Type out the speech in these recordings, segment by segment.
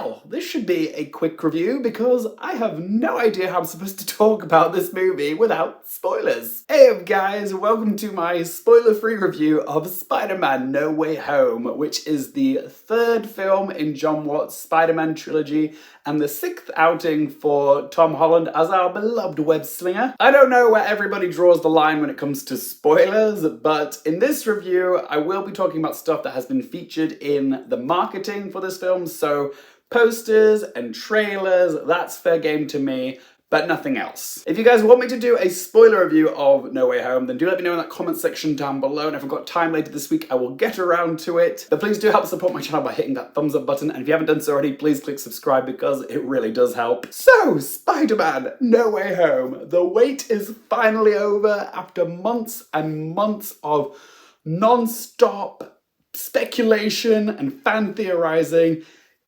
well, this should be a quick review because I have no idea how I'm supposed to talk about this movie without spoilers. Hey up guys, welcome to my spoiler-free review of Spider-Man No Way Home, which is the third film in Jon Watts' Spider-Man trilogy and the sixth outing for Tom Holland as our beloved web slinger. I don't know where everybody draws the line when it comes to spoilers, but in this review I will be talking about stuff that has been featured in the marketing for this film, so posters and trailers, that's fair game to me, but nothing else. If you guys want me to do a spoiler review of No Way Home, then do let me know in that comment section down below, and if I've got time later this week, I will get around to it. But please do help support my channel by hitting that thumbs up button, and if you haven't done so already, please click subscribe because it really does help. So, Spider-Man No Way Home. The wait is finally over after months and months of non-stop speculation and fan theorizing.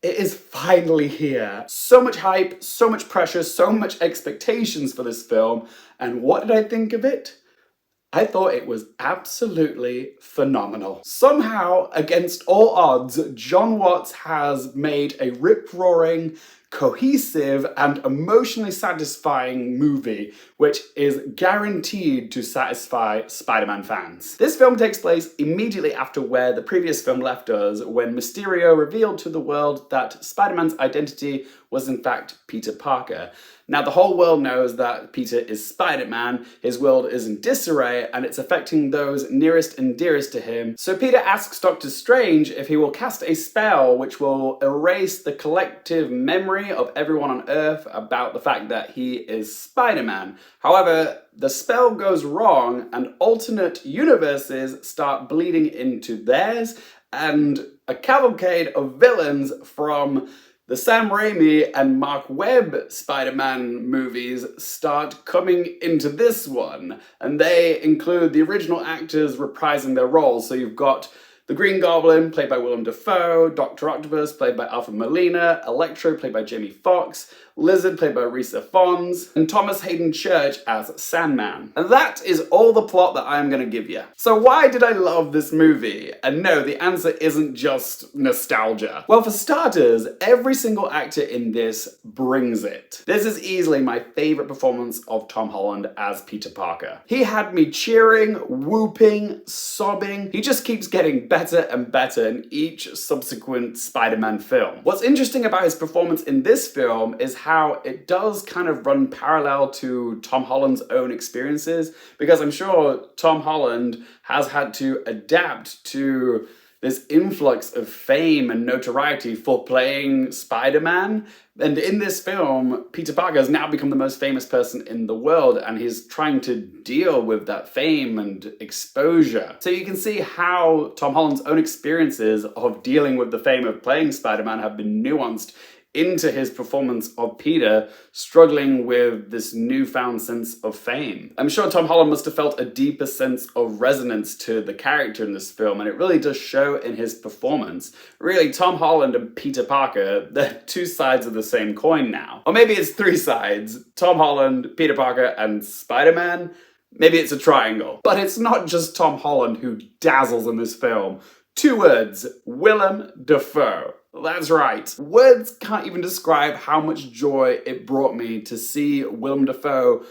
It is finally here. So much hype, so much pressure, so much expectations for this film. And what did I think of it? I thought it was absolutely phenomenal. Somehow, against all odds, Jon Watts has made a rip-roaring, cohesive, and emotionally satisfying movie, which is guaranteed to satisfy Spider-Man fans. This film takes place immediately after where the previous film left us, when Mysterio revealed to the world that Spider-Man's identity was in fact Peter Parker. Now, the whole world knows that Peter is Spider-Man, his world is in disarray, and it's affecting those nearest and dearest to him. So Peter asks Doctor Strange if he will cast a spell which will erase the collective memory of everyone on Earth about the fact that he is Spider-Man. However, the spell goes wrong, and alternate universes start bleeding into theirs, and a cavalcade of villains from the Sam Raimi and Mark Webb Spider-Man movies start coming into this one, and they include the original actors reprising their roles. So you've got the Green Goblin, played by Willem Dafoe, Dr. Octopus, played by Alfred Molina, Electro, played by Jamie Foxx, Lizard, played by Risa Fons, and Thomas Hayden Church as Sandman. And that is all the plot that I'm going to give you. So why did I love this movie? And no, the answer isn't just nostalgia. Well, for starters, every single actor in this brings it. This is easily my favorite performance of Tom Holland as Peter Parker. He had me cheering, whooping, sobbing. He just keeps getting better and better in each subsequent Spider-Man film. What's interesting about his performance in this film is how it does kind of run parallel to Tom Holland's own experiences, because I'm sure Tom Holland has had to adapt to this influx of fame and notoriety for playing Spider-Man. And in this film, Peter Parker has now become the most famous person in the world, and he's trying to deal with that fame and exposure. So you can see how Tom Holland's own experiences of dealing with the fame of playing Spider-Man have been nuanced into his performance of Peter struggling with this newfound sense of fame. I'm sure Tom Holland must have felt a deeper sense of resonance to the character in this film, and it really does show in his performance. Really, Tom Holland and Peter Parker, they're two sides of the same coin now. Or maybe it's three sides. Tom Holland, Peter Parker, and Spider-Man. Maybe it's a triangle. But it's not just Tom Holland who dazzles in this film. Two words: Willem Dafoe. That's right. Words can't even describe how much joy it brought me to see Willem Dafoe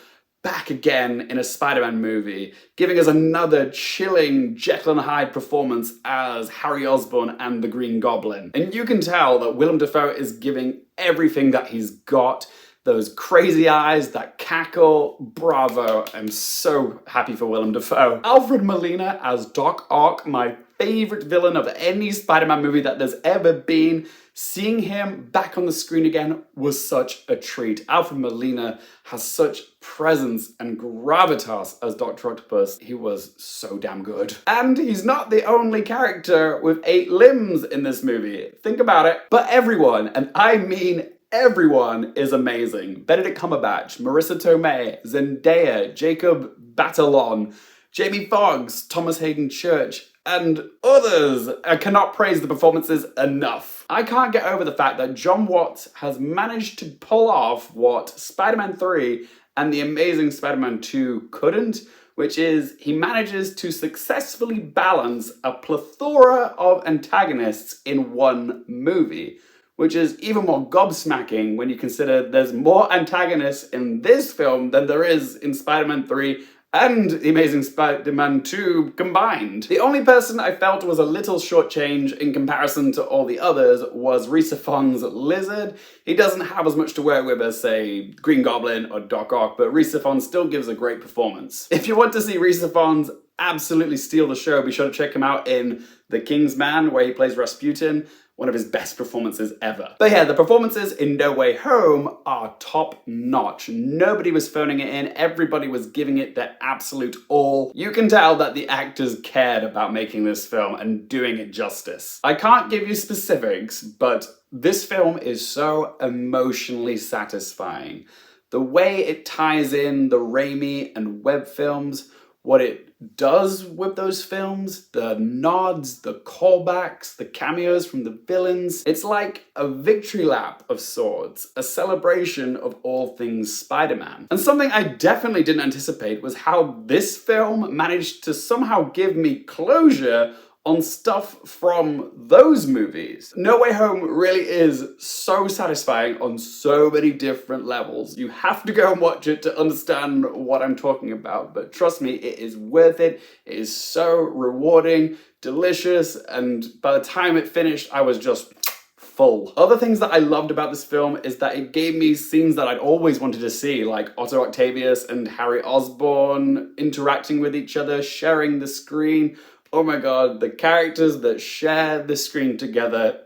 back again in a Spider-Man movie, giving us another chilling Jekyll and Hyde performance as Harry Osborn and the Green Goblin. And you can tell that Willem Dafoe is giving everything that he's got. Those crazy eyes, that cackle, bravo. I'm so happy for Willem Dafoe. Alfred Molina as Doc Ock, my favorite villain of any Spider-Man movie that there's ever been. Seeing him back on the screen again was such a treat. Alfred Molina has such presence and gravitas as Dr. Octopus. He was so damn good. And he's not the only character with 8 limbs in this movie. Think about it. But everyone, and I mean everyone, is amazing. Benedict Cumberbatch, Marisa Tomei, Zendaya, Jacob Batalon, Jamie Foxx, Thomas Hayden Church, and others. I cannot praise the performances enough. I can't get over the fact that Jon Watts has managed to pull off what Spider-Man 3 and The Amazing Spider-Man 2 couldn't, which is he manages to successfully balance a plethora of antagonists in one movie, which is even more gobsmacking when you consider there's more antagonists in this film than there is in Spider-Man 3 and The Amazing Spider-Man 2 combined. The only person I felt was a little shortchanged in comparison to all the others was Rhys Ifan's Lizard. He doesn't have as much to work with as, say, Green Goblin or Doc Ock, but Rhys Ifan still gives a great performance. If you want to see Rhys Ifan's absolutely steal the show, be sure to check him out in The King's Man, where he plays Rasputin. One of his best performances ever. But yeah, the performances in No Way Home are top notch. Nobody was phoning it in, everybody was giving it their absolute all. You can tell that the actors cared about making this film and doing it justice. I can't give you specifics, but this film is so emotionally satisfying. The way it ties in the Raimi and Webb films, what it does with those films, the nods, the callbacks, the cameos from the villains. It's like a victory lap of sorts, a celebration of all things Spider-Man. And something I definitely didn't anticipate was how this film managed to somehow give me closure on stuff from those movies. No Way Home really is so satisfying on so many different levels. You have to go and watch it to understand what I'm talking about, but trust me, it is worth it. It is so rewarding, delicious, and by the time it finished, I was just full. Other things that I loved about this film is that it gave me scenes that I'd always wanted to see, like Otto Octavius and Harry Osborn interacting with each other, sharing the screen. Oh my god, the characters that share the screen together.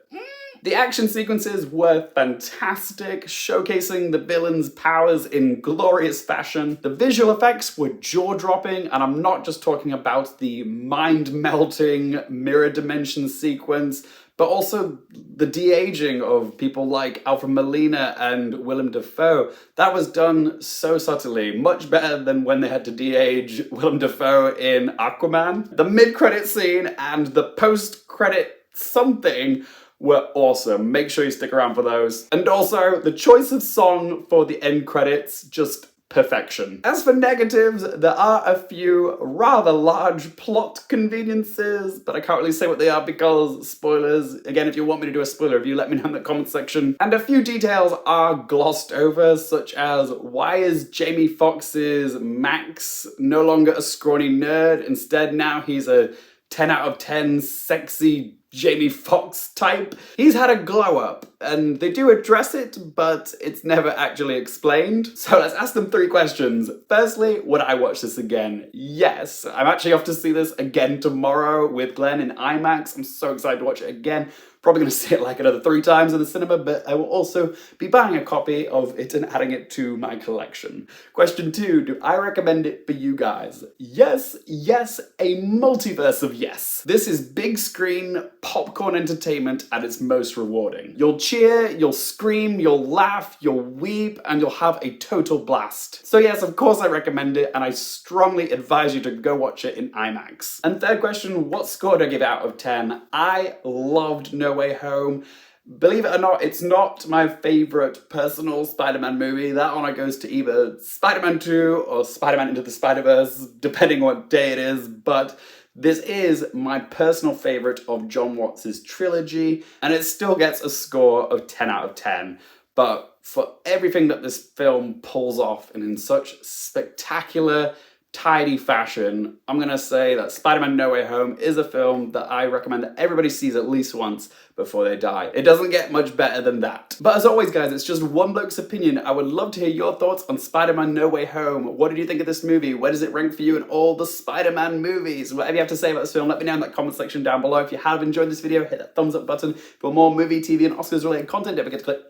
The action sequences were fantastic, showcasing the villains' powers in glorious fashion. The visual effects were jaw-dropping, and I'm not just talking about the mind-melting mirror dimension sequence, but also the de-aging of people like Alfred Molina and Willem Dafoe. That was done so subtly, much better than when they had to de-age Willem Dafoe in Aquaman. The mid-credit scene and the post-credit something were awesome. Make sure you stick around for those. And also, the choice of song for the end credits, just perfection. As for negatives, there are a few rather large plot conveniences, but I can't really say what they are because spoilers. Again, if you want me to do a spoiler review, let me know in the comment section. And a few details are glossed over, such as why is Jamie Foxx's Max no longer a scrawny nerd? Instead, now he's a 10 out of 10 sexy Jamie Foxx type. He's had a glow up, and they do address it, but it's never actually explained. So let's ask them 3 questions. Firstly, would I watch this again? Yes. I'm actually off to see this again tomorrow with Glenn in IMAX. I'm so excited to watch it again. Probably going to see it like another 3 times in the cinema, but I will also be buying a copy of it and adding it to my collection. Question 2, do I recommend it for you guys? Yes, yes, a multiverse of yes. This is big screen popcorn entertainment at its most rewarding. You'll cheer, you'll scream, you'll laugh, you'll weep, and you'll have a total blast. So yes, of course I recommend it, and I strongly advise you to go watch it in IMAX. And third question, what score do I give out of 10? I loved No Way Home. Believe it or not, it's not my favourite personal Spider-Man movie. That one goes to either Spider-Man 2 or Spider-Man Into the Spider-Verse, depending what day it is, but this is my personal favourite of Jon Watts' trilogy, and it still gets a score of 10 out of 10. But for everything that this film pulls off and in such spectacular, tidy fashion, I'm gonna say that Spider-Man No Way Home is a film that I recommend that everybody sees at least once before they die. It doesn't get much better than that. But as always, guys, it's just one bloke's opinion. I would love to hear your thoughts on Spider-Man No Way Home. What did you think of this movie? Where does it rank for you in all the Spider-Man movies? Whatever you have to say about this film, let me know in that comment section down below. If you have enjoyed this video, hit that thumbs up button. For more movie, TV, and Oscars related content, don't forget to click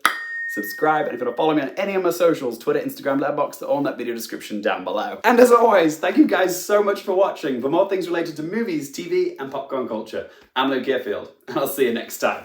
subscribe, and if you want to follow me on any of my socials, Twitter, Instagram, Letterboxd, they're all in that video description down below. And as always, thank you guys so much for watching. For more things related to movies, TV, and popcorn culture, I'm Luke Garfield, and I'll see you next time.